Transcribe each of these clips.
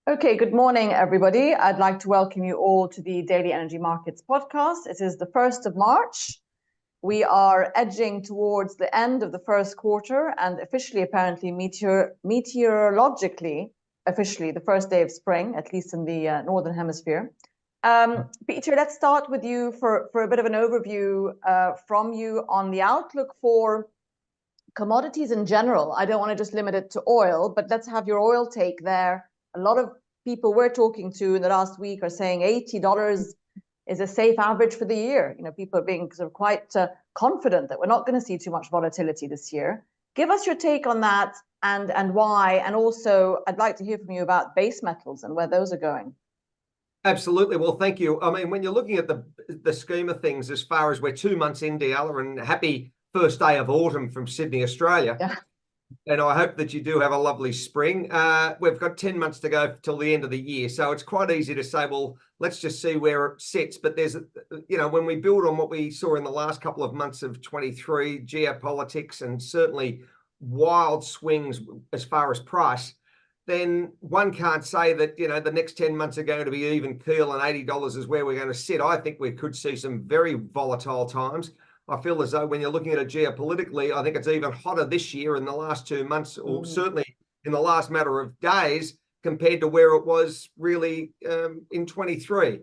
Okay, good morning, everybody. I'd like to welcome you all to the Daily Energy Markets podcast. It is the 1st of March. We are edging towards the end of the first quarter and officially, apparently, meteorologically, officially the first day of spring, at least in the Northern Hemisphere. Peter, let's start with you for a bit of an overview from you on the outlook for commodities in general. I don't want to just limit it to oil, but let's have your oil take there. A lot of people we're talking to in the last week are saying $80 is a safe average for the year. You know, people are being sort of quite confident that we're not going to see too much volatility this year. Give us your take on that and why. And also, I'd like to hear from you about base metals and where those are going. Absolutely. Well, thank you. I mean, when you're looking at the scheme of things, as far as we're 2 months in, Dyala, and happy first day of autumn from Sydney, Australia. Yeah. And I hope that you do have a lovely spring. We've got 10 months to go till the end of the year. So it's quite easy to say, well, let's just see where it sits. But there's, when we build on what we saw in the last couple of months of 23, geopolitics and certainly wild swings as far as price, then one can't say that, the next 10 months are going to be even keel and $80 is where we're going to sit. I think we could see some very volatile times. I feel as though when you're looking at it geopolitically, I think it's even hotter this year in the last 2 months, or certainly in the last matter of days compared to where it was really in 23.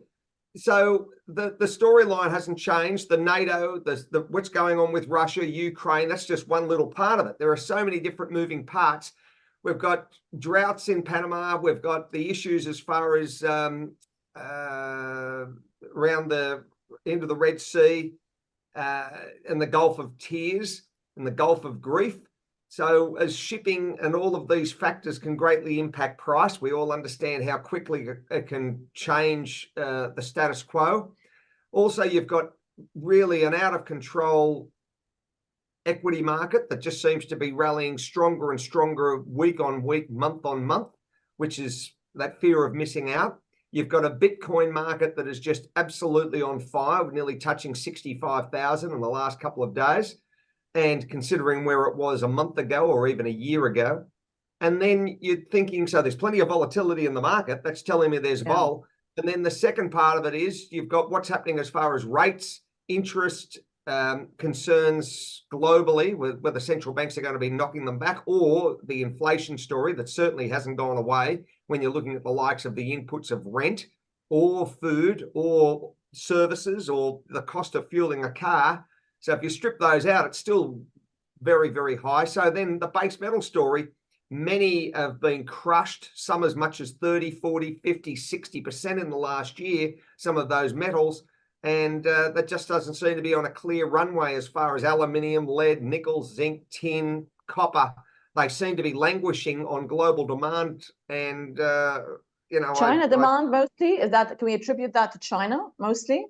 So the storyline hasn't changed. The NATO, what's going on with Russia, Ukraine, that's just one little part of it. There are so many different moving parts. We've got droughts in Panama. We've got the issues as far as around the end of the Red Sea, and the Gulf of Tears and the Gulf of Grief. So as shipping and all of these factors can greatly impact price, we all understand how quickly it can change the status quo. Also, you've got really an out of control equity market that just seems to be rallying stronger and stronger week on week, month on month, which is that fear of missing out. You've got a Bitcoin market that is just absolutely on fire, nearly touching 65,000 in the last couple of days. And considering where it was a month ago or even a year ago. And then you're thinking, so there's plenty of volatility in the market. That's telling me there's vol. And then the second part of it is you've got what's happening as far as rates, interest, concerns globally, whether central banks are going to be knocking them back, or the inflation story that certainly hasn't gone away when you're looking at the likes of the inputs of rent or food or services or the cost of fueling a car. So if you strip those out, it's still very, very high. So then the base metal story, many have been crushed, some as much as 30, 40, 50, 60% in the last year, some of those metals. And that just doesn't seem to be on a clear runway as far as aluminium, lead, nickel, zinc, tin, copper. They seem to be languishing on global demand. And, China demand mostly? Can we attribute that to China mostly?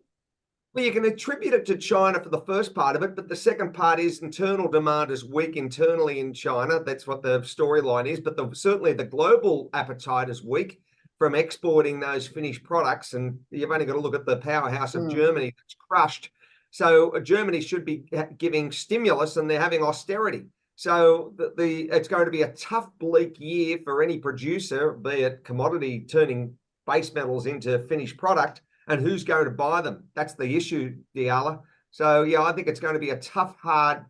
Well, you can attribute it to China for the first part of it, but the second part is internal demand is weak internally in China. That's what the storyline is. But certainly the global appetite is weak from exporting those finished products. And you've only got to look at the powerhouse of Germany that's crushed. So Germany should be giving stimulus and they're having austerity. So it's going to be a tough, bleak year for any producer, be it commodity turning base metals into finished product, and who's going to buy them. That's the issue, Dyala. So, yeah, I think it's going to be a tough, hard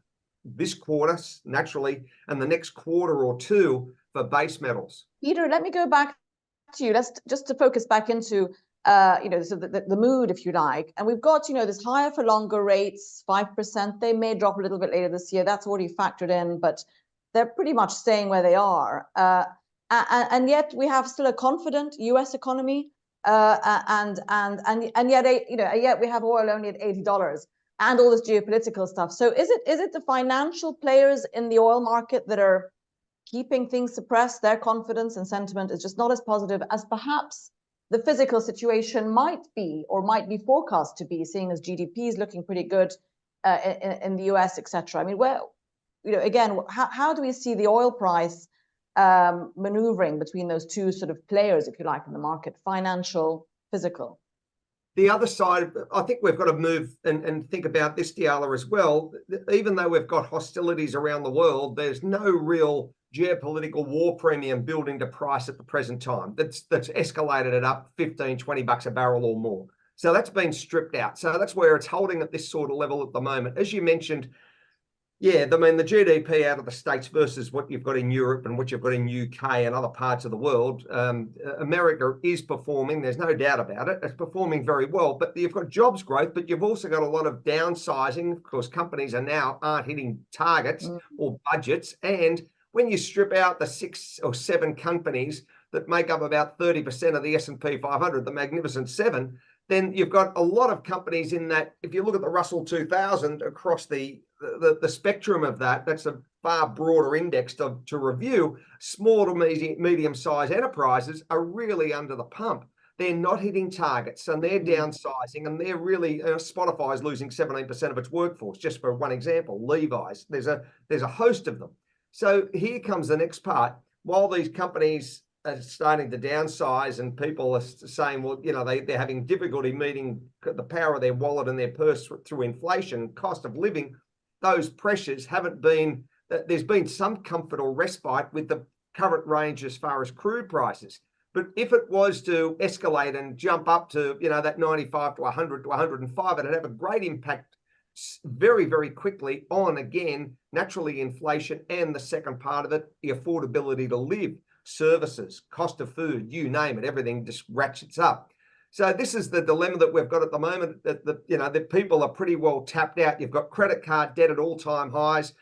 this quarter, naturally, and the next quarter or two for base metals. Peter, let me go back to you. Let's just to focus back into the mood, if you like. And we've got, this higher for longer rates, 5%. They may drop a little bit later this year. That's already factored in, but they're pretty much staying where they are. And yet we have still a confident US economy, and yet we have oil only at $80 and all this geopolitical stuff. So is it the financial players in the oil market that are keeping things suppressed? Their confidence and sentiment is just not as positive as perhaps the physical situation might be forecast to be, seeing as GDP is looking pretty good in the US, etc. I mean, how do we see the oil price maneuvering between those two sort of players, if you like, in the market, financial, physical? The other side, I think we've got to move and think about this, Dyala, as well. Even though we've got hostilities around the world, there's no real geopolitical war premium built into price at the present time. That's escalated it up 15, 20 bucks a barrel or more. So that's been stripped out. So that's where it's holding at this sort of level at the moment. As you mentioned, yeah, I mean, the GDP out of the States versus what you've got in Europe and what you've got in UK and other parts of the world, America is performing, there's no doubt about it. It's performing very well, but you've got jobs growth, but you've also got a lot of downsizing because companies aren't hitting targets or budgets. And when you strip out the 6 or 7 companies that make up about 30% of the S&P 500, the Magnificent Seven, then you've got a lot of companies in that. If you look at the Russell 2000 across the spectrum of that's a far broader index to review. Small to medium-sized enterprises are really under the pump. They're not hitting targets and they're downsizing, and they're really, Spotify's losing 17% of its workforce, just for one example. Levi's, there's a host of them. So here comes the next part. While these companies are starting to downsize and people are saying, well, they're having difficulty meeting the power of their wallet and their purse through inflation, cost of living, those pressures haven't been, there's been some comfort or respite with the current range as far as crude prices. But if it was to escalate and jump up to, that 95 to 100 to 105, it'd have a great impact very, very quickly on, again, naturally inflation, and the second part of it, the affordability to live, services, cost of food, you name it, everything just ratchets up. So this is the dilemma that we've got at the moment, that people are pretty well tapped out. You've got credit card debt at all-time highs.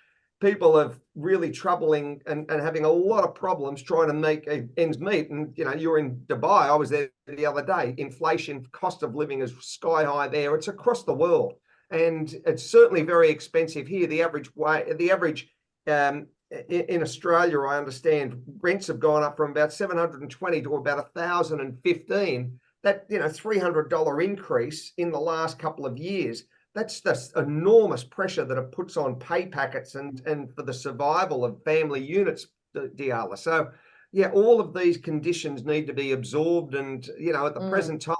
People are really troubling and having a lot of problems trying to make ends meet. And, you're in Dubai. I was there the other day. Inflation, cost of living is sky high there. It's across the world. And it's certainly very expensive here. The average in Australia, I understand, rents have gone up from about 720 to about 1,015. That $300 increase in the last couple of years. That's enormous pressure that it puts on pay packets and for the survival of family units, Dyala. So yeah, all of these conditions need to be absorbed. And at the present time,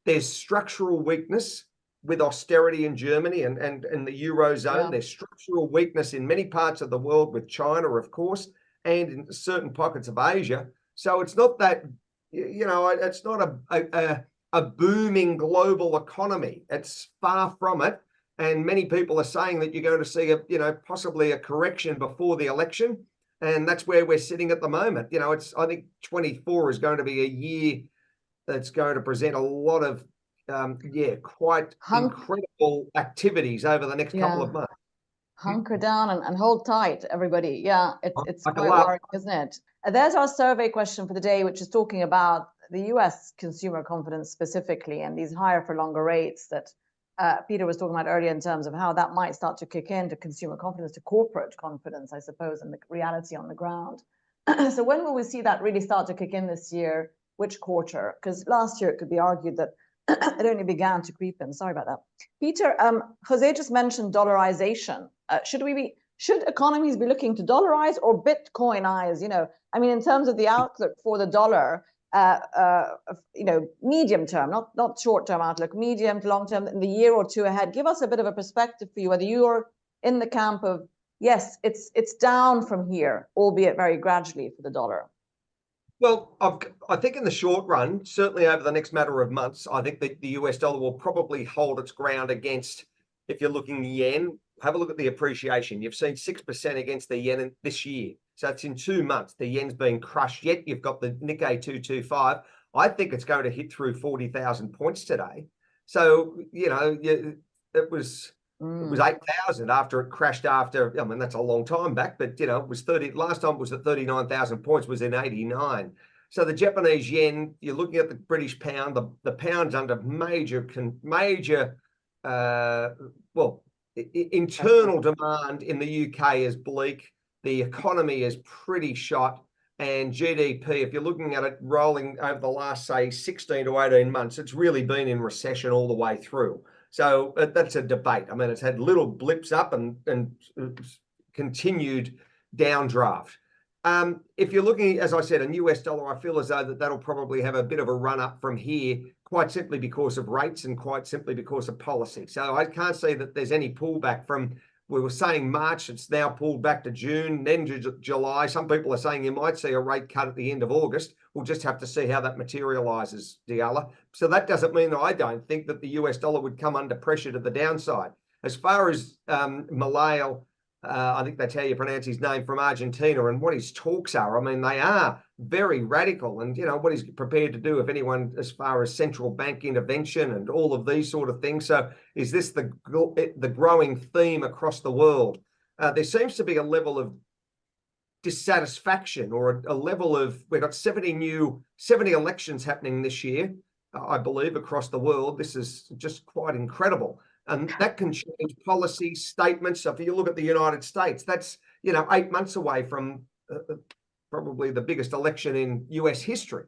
there's structural weakness with austerity in Germany and the Eurozone. Yeah. There's structural weakness in many parts of the world with China, of course, and in certain pockets of Asia. So it's not that, it's not a booming global economy. It's far from it. And many people are saying that you're going to see possibly a correction before the election. And that's where we're sitting at the moment. I think 24 is going to be a year that's going to present a lot of quite incredible activities over the next couple of months. Hunker down and hold tight, everybody. Yeah, it's quite worrying, isn't it? There's our survey question for the day, which is talking about the US consumer confidence specifically, and these higher for longer rates that Peter was talking about earlier, in terms of how that might start to kick into consumer confidence, to corporate confidence, I suppose, and the reality on the ground. So when will we see that really start to kick in this year? Which quarter? Because last year it could be argued that it only began to creep in. Sorry about that. Peter, Jose just mentioned dollarization. Should economies be looking to dollarize or Bitcoinize? In terms of the outlook for the dollar, medium term, not short term outlook, medium to long term, in the year or two ahead. Give us a bit of a perspective for you, whether you're in the camp of, yes, it's down from here, albeit very gradually for the dollar. Well, I think in the short run, certainly over the next matter of months, I think that the US dollar will probably hold its ground against, if you're looking yen, have a look at the appreciation. You've seen 6% against the yen this year. So it's in 2 months. The yen's been crushed, yet you've got the Nikkei 225. I think it's going to hit through 40,000 points today. So, it was 8,000 after it crashed that's a long time back, but it was last time it was at 39,000 points, was in 89. So the Japanese yen, you're looking at the British pound, the pound's under major internal demand in the UK is bleak. The economy is pretty shot, and GDP, if you're looking at it rolling over the last, say, 16 to 18 months, it's really been in recession all the way through. So that's a debate. It's had little blips up and continued downdraft. If you're looking, as I said, a US dollar, I feel as though that'll probably have a bit of a run up from here, quite simply because of rates and quite simply because of policy. So I can't see that there's any pullback from, we were saying March, it's now pulled back to June, then to July. Some people are saying you might see a rate cut at the end of August. We'll just have to see how that materializes, Dyala. So that doesn't mean that I don't think that the US dollar would come under pressure to the downside. As far as Malayo, I think that's how you pronounce his name, from Argentina, and what his talks are, I mean, they are very radical, and you know what he's prepared to do, if anyone, as far as central bank intervention and all of these sort of things. So is this the growing theme across the world? There seems to be a level of dissatisfaction, or a level of, we've got 70 elections happening this year, I believe, across the world. This is just quite incredible. And that can change policy statements. So if you look at the United States, that's, 8 months away from probably the biggest election in US history,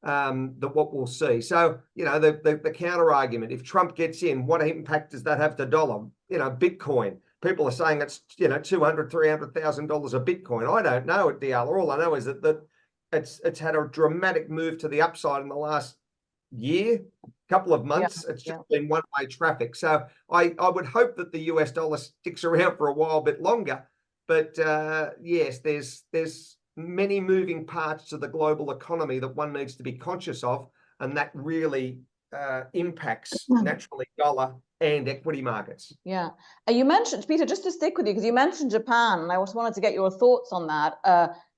that what we'll see. So, the counter argument, if Trump gets in, what impact does that have to dollar? Bitcoin. People are saying it's, $200,000, $300,000 a Bitcoin. I don't know it, Dyala. All I know is that it's had a dramatic move to the upside in the last year, couple of months. It's just been one-way traffic. So I would hope that the US dollar sticks around for a while, a bit longer. But yes, there's many moving parts to the global economy that one needs to be conscious of, and that really impacts naturally dollar and equity markets. Yeah. You mentioned, Peter, just to stick with you, because you mentioned Japan, and I just wanted to get your thoughts on that.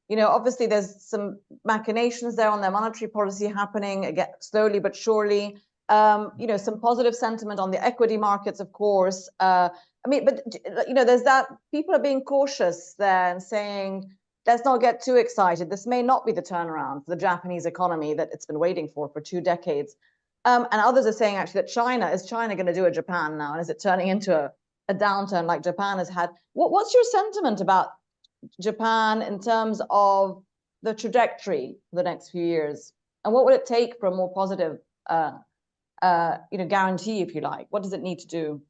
Obviously there's some machinations there on their monetary policy happening, again, slowly but surely. Some positive sentiment on the equity markets, of course. But there's that, people are being cautious there and saying, let's not get too excited. This may not be the turnaround for the Japanese economy that it's been waiting for 2 decades. And others are saying actually that is China going to do a Japan now? And is it turning into a downturn like Japan has had? What's your sentiment about Japan in terms of the trajectory for the next few years? And what would it take for a more positive guarantee, if you like? What does it need to do?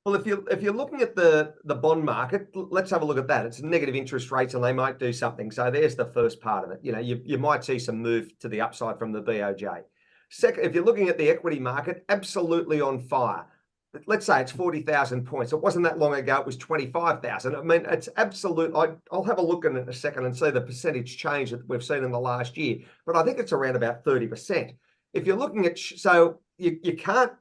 Well, if you're looking at the bond market, let's have a look at that. It's negative interest rates, and they might do something. So there's the first part of it. You might see some move to the upside from the BOJ. Second, if you're looking at the equity market, absolutely on fire. Let's say it's 40,000 points. It wasn't that long ago, it was 25,000. I mean, it's absolute. I'll have a look in a second and see the percentage change that we've seen in the last year, but I think it's around about 30%. If you're looking at, so you can't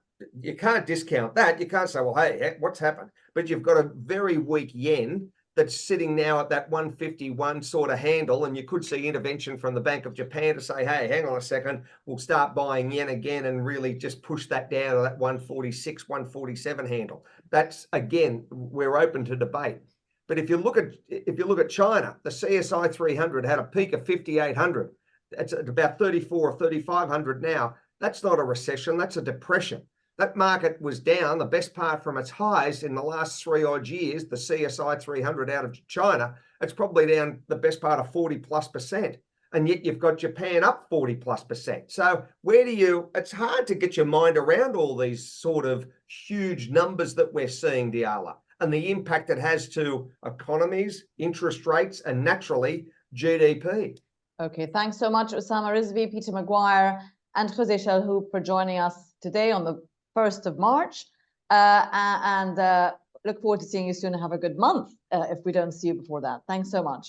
discount that. You can't say, well, hey, what's happened? But you've got a very weak yen that's sitting now at that 151 sort of handle, and you could see intervention from the Bank of Japan to say, hey, hang on a second, we'll start buying yen again and really just push that down to that 146, 147 handle. That's, again, we're open to debate. But if you look at China, the CSI 300 had a peak of 5,800. It's at about 34 or 3,500 now. That's not a recession, that's a depression. That market was down, the best part from its highs in the last 3 odd years, the CSI 300 out of China, it's probably down the best part of 40+%. And yet you've got Japan up 40+%. So it's hard to get your mind around all these sort of huge numbers that we're seeing, Dyala, and the impact it has to economies, interest rates, and naturally GDP. Okay, thanks so much, Osama Rizvi, Peter McGuire, and Jose Shalhoub for joining us today on the 1st of March. And look forward to seeing you soon and have a good month if we don't see you before that. Thanks so much.